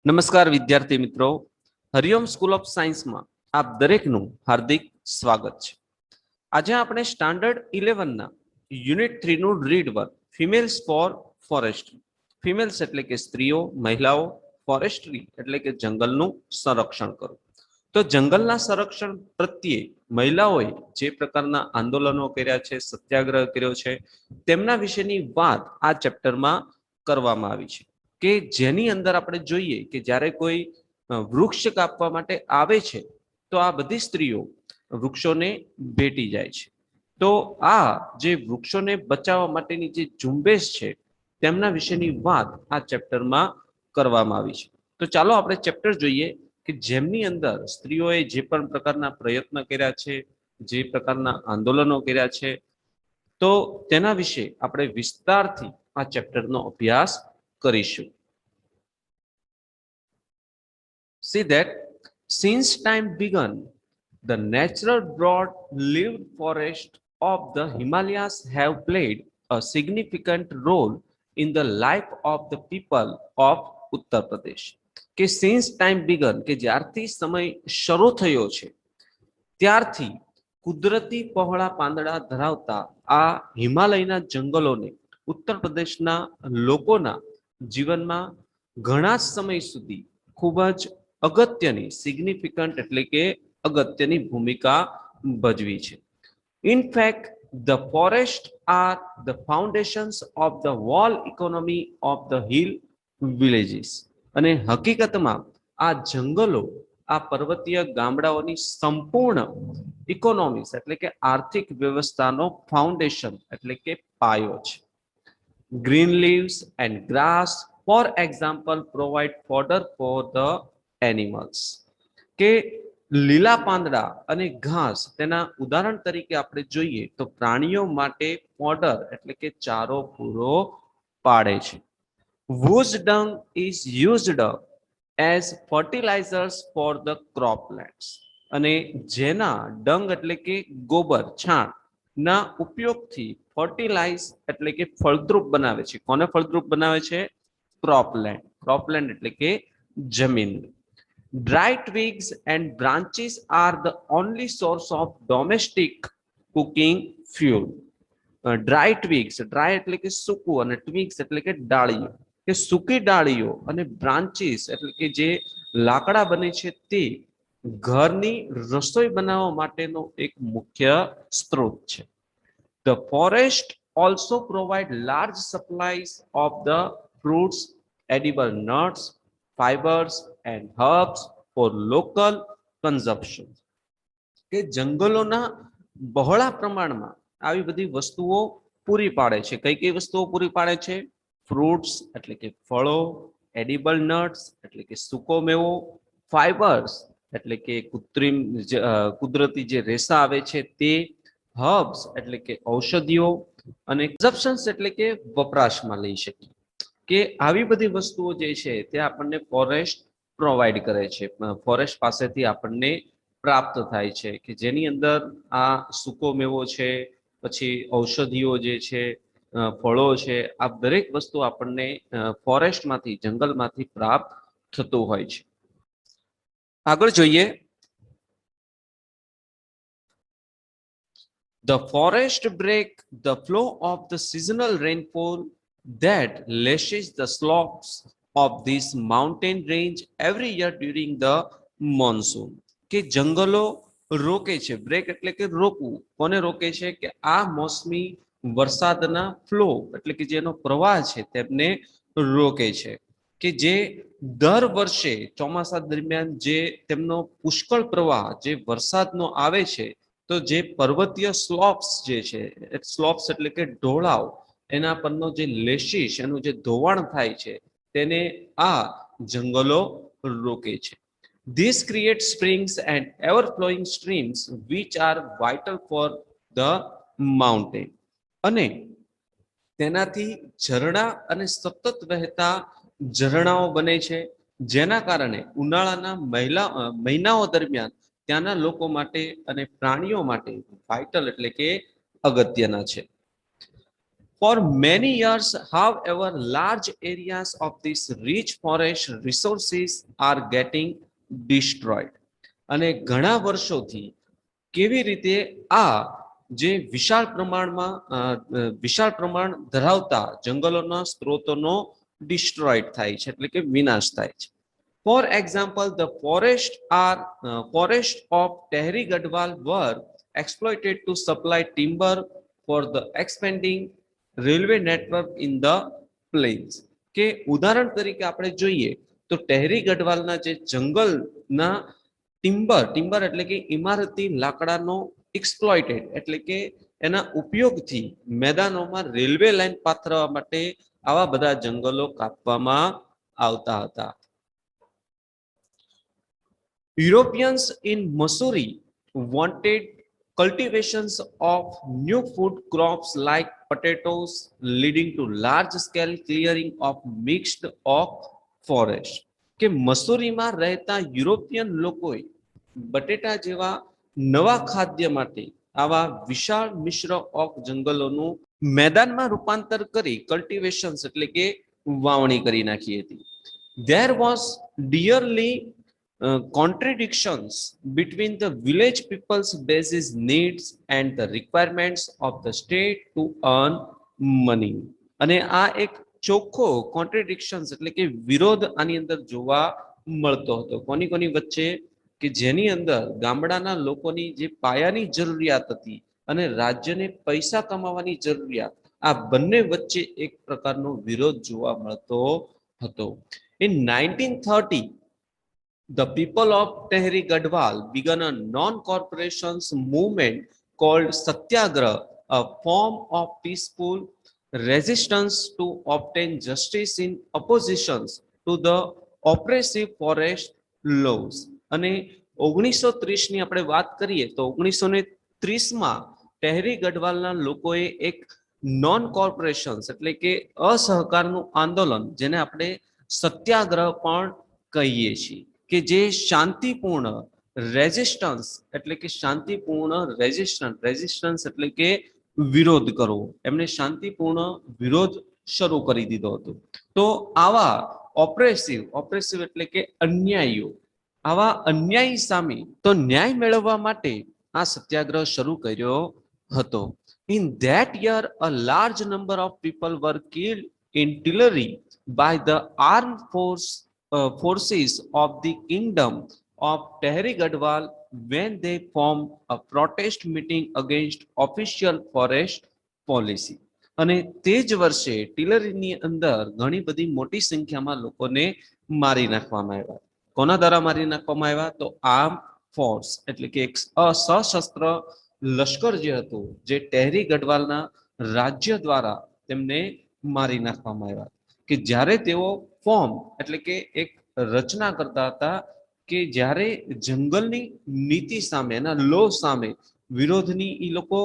નમસ્કાર વિદ્યાર્થી મિત્રો, હરિઓમ સ્કૂલ ઓફ સાયન્સમાં આપ દરેકનું હાર્દિક સ્વાગત છે. આજે આપણે સ્ટાન્ડર્ડ 11ના યુનિટ 3નું read work females for forestry, females એટલે કે સ્ત્રીઓ, મહિલાઓ, ફોરેસ્ટ્રી એટલે કે જંગલનું સંરક્ષણ કરો. તો જંગલના સંરક્ષણ પ્રત્યે મહિલાઓએ જે પ્રકારના આંદોલનો કર્યા છે, સત્યાગ્રહ કર્યો છે, તેમના વિશેની વાત આ ચેપ્ટરમાં કરવામાં આવી છે. કે જેની અંદર આપણે જોઈએ કે જ્યારે કોઈ વૃક્ષ કાપવા માટે આવે છે તો આ બધી સ્ત્રીઓ વૃક્ષોને ભેટી જાય છે. તો આ જે વૃક્ષોને બચાવવા માટેની જે ઝુંબેશ છે તેમના વિશેની વાત આ ચેપ્ટરમાં કરવામાં આવી છે. તો ચાલો આપણે ચેપ્ટર જોઈએ કે જેમની અંદર સ્ત્રીઓએ જે પણ પ્રકારના પ્રયત્ન કર્યા છે, જે પ્રકારના આંદોલનો કર્યા છે, તો તેના વિશે આપણે વિસ્તારથી આ ચેપ્ટરનો અભ્યાસ કરીશું. See that since time began, the natural broad-lived forests of the Himalayas have played a significant role in the life of the people of Uttar Pradesh. કે since time began કે જ્યારથી સમય શરૂ થયો છે ત્યારથી કુદરતી પહોળા પાંદડા ધરાવતા આ હિમાલયના જંગલોને ઉત્તર પ્રદેશના લોકોના જીવનમાં ઘણા સમય સુધી ખૂબ જ અગત્યની સિગ્નિફિકન્ટ એટલે કે અગત્યની ભૂમિકા ભજવી છે. In fact, the forests are the foundations of the whole economy of the hill villages. અને હકીકતમાં આ જંગલો આ પર્વતીય ગામડાઓની સંપૂર્ણ ઇકોનોમિક્સ એટલે કે આર્થિક વ્યવસ્થાનો ફાઉન્ડેશન એટલે કે પાયો છે. Green leaves and grass, for example, provide fodder for the animals. કે લીલા પાંદડા અને ઘાસ તેના ઉદાહરણ તરીકે આપણે જોઈએ તો પ્રાણીઓ માટે ફોડર એટલે કે ચારો પૂરો પાડે છે. Whose dung is used as fertilizers for the croplands. અને જેના ડંગ એટલે કે ગોબર છાણ ના ઉપયોગથી ફર્ટિલાઇઝ એટલે કે ફળદ્રુપ બનાવે છે. કોને ફળદ્રુપ બનાવે છે? ક્રોપલેન્ડ. ક્રોપલેન્ડ એટલે કે જમીન. Dry twigs and branches are the only source of domestic cooking fuel. Dry twigs, dry એટલે કે સૂકું અને ટ્વિગ્સ એટલે કે ડાળીઓ, કે સૂકી ડાળીઓ અને બ્રાન્ચીસ એટલે કે જે લાકડા બને છે તે ઘરની રસોઈ બનાવવા માટેનો એક મુખ્ય સ્ત્રોત છે. The forest also provide large supplies of the fruits, edible nuts, fibers and herbs for local consumption. કે જંગલોના બહોળા પ્રમાણમાં આવી બધી વસ્તુઓ પૂરી પાડે છે. કઈ કઈ વસ્તુઓ પૂરી પાડે છે? ફ્રૂટ્સ એટલે કે ફળો, એડિબલ નટ્સ એટલે કે સૂકો મેવો, ફાઇબર્સ એટલે કે કૃત્રિમ કુદરતી જે રેસા આવે છે તે, હર્બ્સ એટલે કે ઔષધિઓ, અને કન્ઝપ્શન્સ એટલે કે વપરાશમાં લઈ શકીએ. કે આવી બધી વસ્તુઓ જે છે તે આપણને ફોરેસ્ટ પ્રોવાઈડ કરે છે, ફોરેસ્ટ પાસેથી આપણને પ્રાપ્ત થાય છે. કે જેની અંદર આ સૂકો મેવો છે, પછી ઔષધિઓ જે છે, ફળો છે, આ દરેક વસ્તુ આપણને ફોરેસ્ટમાંથી જંગલમાંથી પ્રાપ્ત થતું હોય છે. આગળ જોઈએ. The forest break the flow of the seasonal rainfall that lashes the slopes of this mountain range every year during the monsoon. કે જંગલો રોકે છે, બ્રેક એટલે કે રોકવું. કોને રોકે છે? કે આ મોસમી વરસાદના ફ્લો એટલે કે જેનો પ્રવાહ છે તેમને રોકે છે. કે જે દર વર્ષે ચોમાસા દરમિયાન જે તેમનો પુષ્કળ પ્રવાહ જે વરસાદનો આવે છે, તો જે પર્વતીય સ્લોપ્સ જે છે, સ્લોપ્સ એટલે કે ઢોળાવ, એના પરનો જે લેશિશ એનું જે ધોવાણ થાય છે તેને આ જંગલો રોકે છે. This creates springs and ever-flowing streams which are vital for the mountain. અને તેનાથી ઝરણા અને સતત વહેતા ઝરણાઓ બને છે, જેના કારણે ઉનાળાના મહિનાઓ દરમિયાન ત્યાંના લોકો માટે અને પ્રાણીઓ માટે વાઇટલ એટલે કે અગત્યના છે. For many years, however, large areas of these rich forest resources are getting destroyed. અને ઘણા વર્ષોથી કેવી રીતે આ જે વિશાળ પ્રમાણ ધરાવતા જંગલોના સ્ત્રોતોનો ડિસ્ટ્રોયડ થાય છે એટલે કે વિનાશ થાય છે. For example, the forest of Tehri Gadwal were exploited to supply timber for the expanding railway network in the plains. કે ઉદાહરણ તરીકે આપણે જોઈએ તો ટેહરી ગઢવાલના જે જંગલના ટિમ્બર એટલે કે ઇમારતી લાકડાનો એક્સપ્લોઇટેડ એટલે કે એના ઉપયોગથી મેદાનોમાં રેલવે લાઇન પાથરવા માટે આવા બધા જંગલો કાપવામાં આવતા હતા. Europeans in Missouri wanted cultivations of new food crops like potatoes, leading to large-scale clearing of mixed oak forest. કે મસૂરીમાં રહેતા યુરોપિયન લોકોએ બટેટા જેવા નવા ખાદ્ય માટે આવા વિશાળ મિશ્ર ઓક જંગલોનું મેદાનમાં રૂપાંતર કરી કલ્ટિવેશન્સ એટલે કે વાવણી કરી નાખી હતી. There was dearly contradictions between the village people's basic needs and the requirements of the state to earn money. અને આ એક ચોખ્ખો કોન્ટ્રેડિક્શન્સ એટલે કે વિરોધ આની અંદર જોવા મળતો હતો. કોની વચ્ચે? કે જેની અંદર ગામડાના લોકોની જે પાયાની જરૂરિયાત હતી અને રાજ્યને પૈસા કમાવાની જરૂરિયાત, આ બંને વચ્ચે એક પ્રકારનો વિરોધ જોવા મળતો હતો. In 1930, the people of Tehri Gadwal began a non-corporations movement called Satyagraha, a form of peaceful resistance to obtain justice in opposition to the oppressive forest laws. અને 1930 ની આપણે વાત કરીએ તો 1930માં ટેહરી ગઢવાલના લોકોએ એક નોન કોર્પોરેશન્સ એટલે કે અસહકારનું આંદોલન, જેને આપણે સત્યાગ્રહ પણ કહીએ છીએ, કે જે શાંતિપૂર્ણ રેઝિસ્ટન્સ એટલે કે શાંતિપૂર્ણ રેઝિસ્ટન્સ એટલે કે વિરોધ કરવો, એમને શાંતિપૂર્ણ વિરોધ શરૂ કરી દીધો હતો. તો આવા ઓપ્રેસિવ એટલે કે અન્યાયીઓ, આવા અન્યાયી સામે તો ન્યાય મેળવવા માટે આ સત્યાગ્રહ શરૂ કર્યો હતો. In that year, a large number of people were killed in Tillery by the armed forces of the kingdom of Tehri Gadwal when they formed a protest meeting against official forest policy. અને તે જ વર્ષે ટિલરીની અંદર ઘણી બધી મોટી સંખ્યામાં લોકોને મારી નાખવામાં આવ્યા. કોના દ્વારા મારી નાખવામાં આવ્યા? તો આર્મ ફોર્સ એટલે કે એક સશસ્ત્ર લશ્કર જે હતું, જે ટેહરી ગઢવાલના રાજ્ય દ્વારા તેમને મારી નાખવામાં આવ્યા. કે જ્યારે તેઓ ફોર્મ એટલે કે એક રચના કરતા હતા કે જ્યારે જંગલની નીતિ સામે, એના લો સામે વિરોધની એ લોકો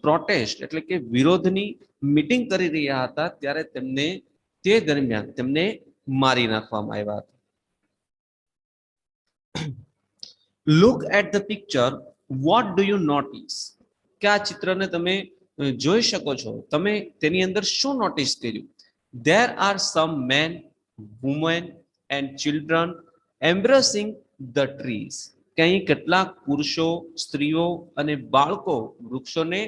પ્રોટેસ્ટ એટલે કે વિરોધની મીટિંગ કરી રહ્યા હતા, ત્યારે તેમને તે દરમિયાન તેમને મારી નાખવામાં આવ્યા હતા. Look at the picture. What do you notice? કે આ ચિત્રને તમે જોઈ શકો છો, તમે તેની અંદર શું નોટિસ કર્યું? There are some men, women and children embracing the trees. કે અહીં કેટલાક પુરુષો, સ્ત્રીઓ અને બાળકો વૃક્ષોને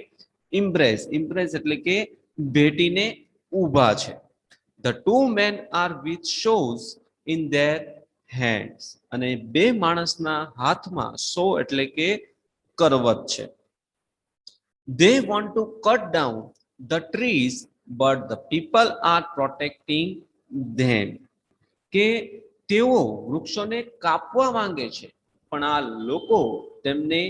ઇમ્બ્રેસ એટલે કે ભેટીને ઊભા છે. The two men are with shoes in their hands. અને બે માણસના હાથમાં સો એટલે કે કરવત છે. They want to cut down the trees, but the people are protecting them. કે તેઓ વૃક્ષોને કાપવા માંગે છે, પણ આ લોકો તેમને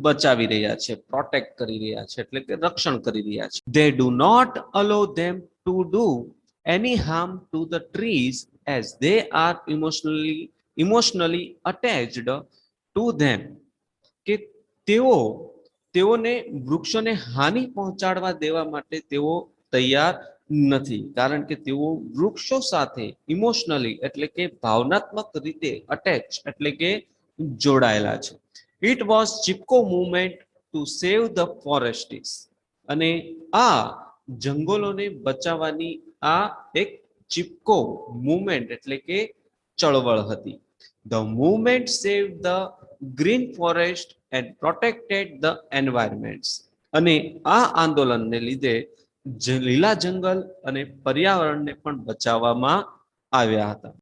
બચાવી રહ્યા છે, પ્રોટેક્ટ કરી રહ્યા છે એટલે કે રક્ષણ કરી રહ્યા છે. They do not allow them to do any harm to the trees as they are emotionally attached to them. કે તેઓને વૃક્ષોને હાનિ પહોંચાડવા દેવા માટે તેઓ તૈયાર નથી, કારણ કે તેઓ વૃક્ષો સાથે ઇમોશનલી એટલે કે ભાવનાત્મક રીતે અટેચ એટલે કે જોડાયેલા છે. It was Chipko movement to save the forests. અને આ જંગલોને બચાવવાની આ એક ચિપકો મુવમેન્ટ એટલે કે ચળવળ હતી. The movement save the green forest and protected the environment. અને આ આંદોલનને લીધે લીલા જંગલ અને પર્યાવરણને પણ બચાવવામાં આવ્યા હતા.